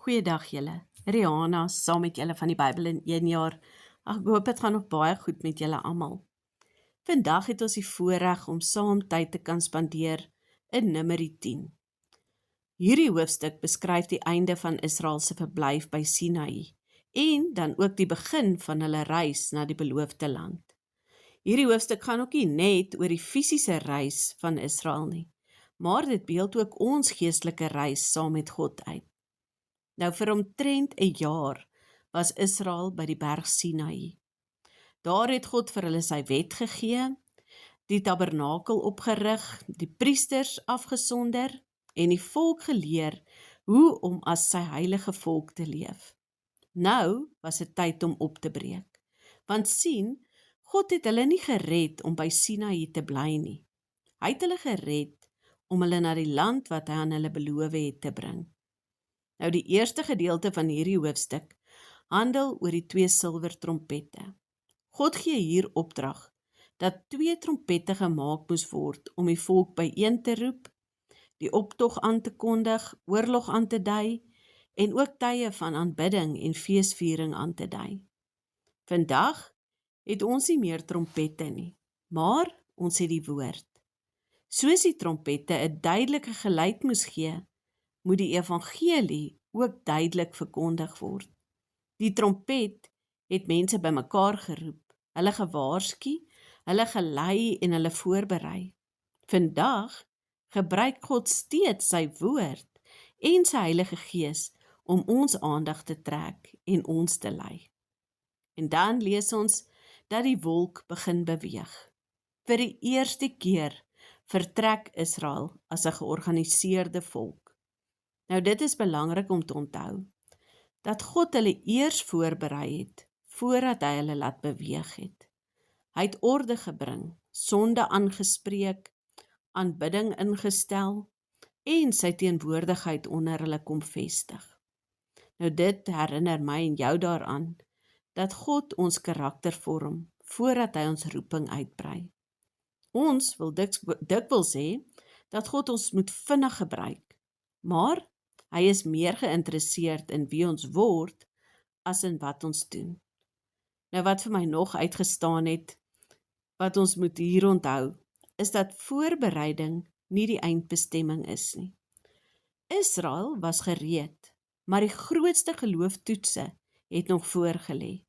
Goeiedag julle, Rihanna, saam met julle van die Bybel in 1 jaar. Ek hoop het gaan nog baie goed met julle almal. Vandag het ons die voorreg om saam tyd te kan spandeer in Numeri 10. Hierdie hoofstuk beskryf die einde van Israel se verblyf by Sinaï en dan ook die begin van hulle reis na die beloofde land. Hierdie hoofstuk gaan ook nie net oor die fisiese reis van Israel nie, maar dit beeld ook ons geestelike reis saam met God uit. Nou vir omtrent 'n jaar was Israel by die berg Sinaï. Daar het God vir hulle sy wet gegee, die tabernakel opgerig, die priesters afgesonder en die volk geleer hoe om as sy heilige volk te leef. Nou was dit tyd om op te breek, want sien, God het hulle nie gered om by Sinaï te bly nie. Hy het hulle gered om hulle na die land wat hy aan hulle beloof het te bring. Nou die eerste gedeelte van hierdie hoofstuk handel oor die 2 silwer trompette. God gee hier opdrag dat 2 trompette gemaak moes word om die volk byeen te roep, die optog aan te kondig, oorlog aan te dui en ook tye van aanbidding en feesviering aan te dui. Vandag het ons nie meer trompette nie, maar ons het die woord. Soos die trompette 'n duidelike geluid moes gee, moet die evangelie ook duidelik verkondig word. Die trompet het mense bymekaar geroep, hulle gewaarsku, hulle gelei en hulle voorberei. Vandag gebruik God steeds sy woord en sy Heilige Gees om ons aandag te trek en ons te lei. En dan lees ons dat die wolk begin beweeg. Vir die eerste keer vertrek Israel as 'n georganiseerde volk. Nou dit is belangrik om te onthou, dat God hulle eers voorberei het, voordat hy hulle laat beweeg het. Hy het orde gebring, sonde aangespreek, aanbidding ingestel, en sy teenwoordigheid onder hulle kom vestig. Nou dit herinner my en jou daaraan, dat God ons karakter vorm, voordat hy ons roeping uitbrei. Ons wil dikwels sê, dat God ons moet vinnig gebruik, maar hy is meer geïnteresseerd in wie ons word, as in wat ons doen. Nou wat vir my nog uitgestaan het, wat ons moet hier onthou, is dat voorbereiding nie die eindbestemming is nie. Israel was gereed, maar die grootste gelooftoetse het nog voorgelê.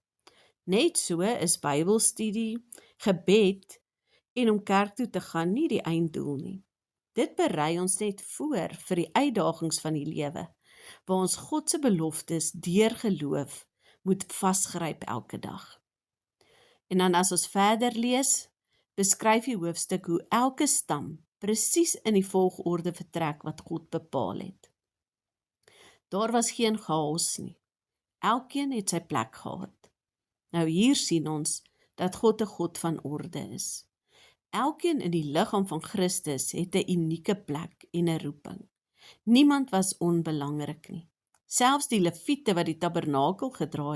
Net so is Bybelstudie, gebed en om kerk toe te gaan nie die einddoel nie. Dit berei ons net voor vir die uitdagings van die lewe, waar ons God se beloftes deur geloof moet vasgryp elke dag. En dan as ons verder lees, beskryf die hoofstuk hoe elke stam presies in die volgorde vertrek wat God bepaal het. Daar was geen chaos nie. Elkeen het sy plek gehad. Nou hier sien ons dat God 'n God van orde is. Elkeen in die liggaam van Christus het 'n unieke plek en 'n roeping. Niemand was onbelangrik nie. Selfs die leviete wat die tabernakel gedra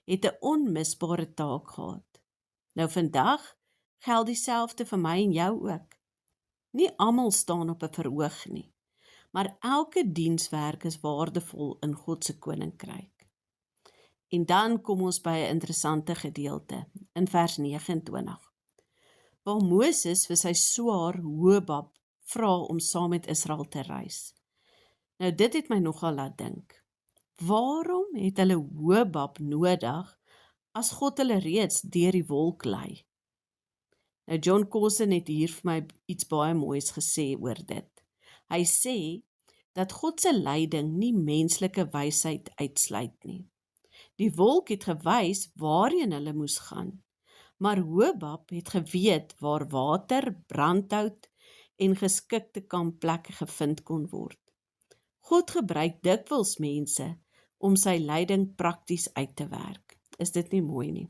het 'n onmisbare taak gehad. Nou vandag geld dieselfde vir my en jou ook. Nie almal staan op 'n verhoog nie, maar elke dienswerk is waardevol in God se koninkryk. En dan kom ons by 'n interessante gedeelte in vers 29. Waar Moses vir sy swaar Hobab vra om saam met Israel te reis. Nou dit het my nogal laat dink. Waarom het hulle Hobab nodig as God hulle reeds deur die wolk lei? Nou John Cossen het hier vir my iets baie moois gesê oor dit. Hy sê dat God se leiding nie menslike wysheid uitsluit nie. Die wolk het gewys waarheen hulle moes gaan, maar Hobab het geweet waar water, brandhout en geskikte kampplekke gevind kon word. God gebruik dikwels mense om sy leiding prakties uit te werk. Is dit nie mooi nie?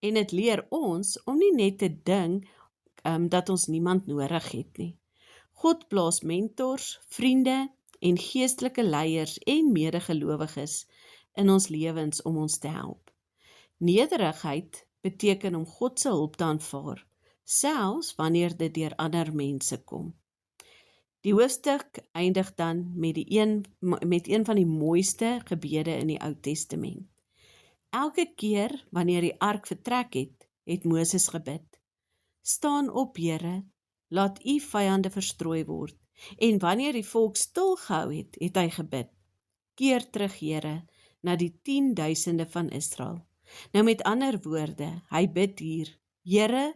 En dit leer ons om nie net te dink dat ons niemand nodig het nie. God plaas mentors, vriende en geestelike leiers en medegelowiges in ons lewens om ons te help. Nederigheid beteken om God se hulp te aanvaar, selfs wanneer dit deur ander mense kom. Die hoofstuk eindig dan met een van die mooiste gebede in die Ou Testament. Elke keer wanneer die ark vertrek het, het Moses gebid: Staan op, Here, laat u vyande verstrooi word. En wanneer die volk stilgehou het, het hy gebid: Keer terug, Here, na die 10.000 van Israel. Nou met ander woorde, hy bid hier: Here,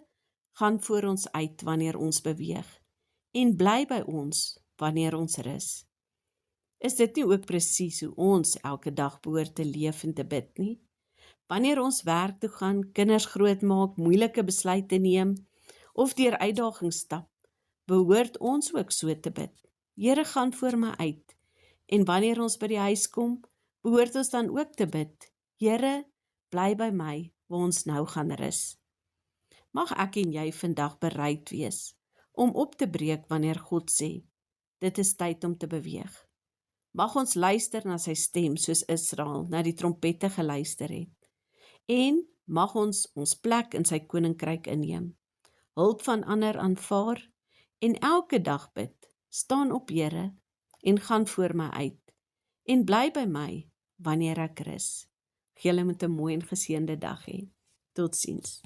gaan voor ons uit wanneer ons beweeg en bly by ons wanneer ons rus. Is dit nie ook presies hoe ons elke dag behoort te leef en te bid nie? Wanneer ons werk toe gaan, kinders grootmaak, moeilike besluite neem of deur uitdagings stap, behoort ons ook so te bid: Here, gaan voor my uit. En wanneer ons by die huis kom, behoort ons dan ook te bid: Here, bly by my waar ons nou gaan rus. Mag ek en jy vandag bereid wees om op te breek wanneer God sê: Dit is tyd om te beweeg. Mag ons luister na sy stem soos Israel na die trompette geluister het. En mag ons plek in sy koninkryk inneem, hulp van ander aanvaar en elke dag bid: Staan op, Here, en gaan voor my uit en bly by my wanneer ek rus. Julle moet 'n mooi en geseënde dag hê. Totsiens.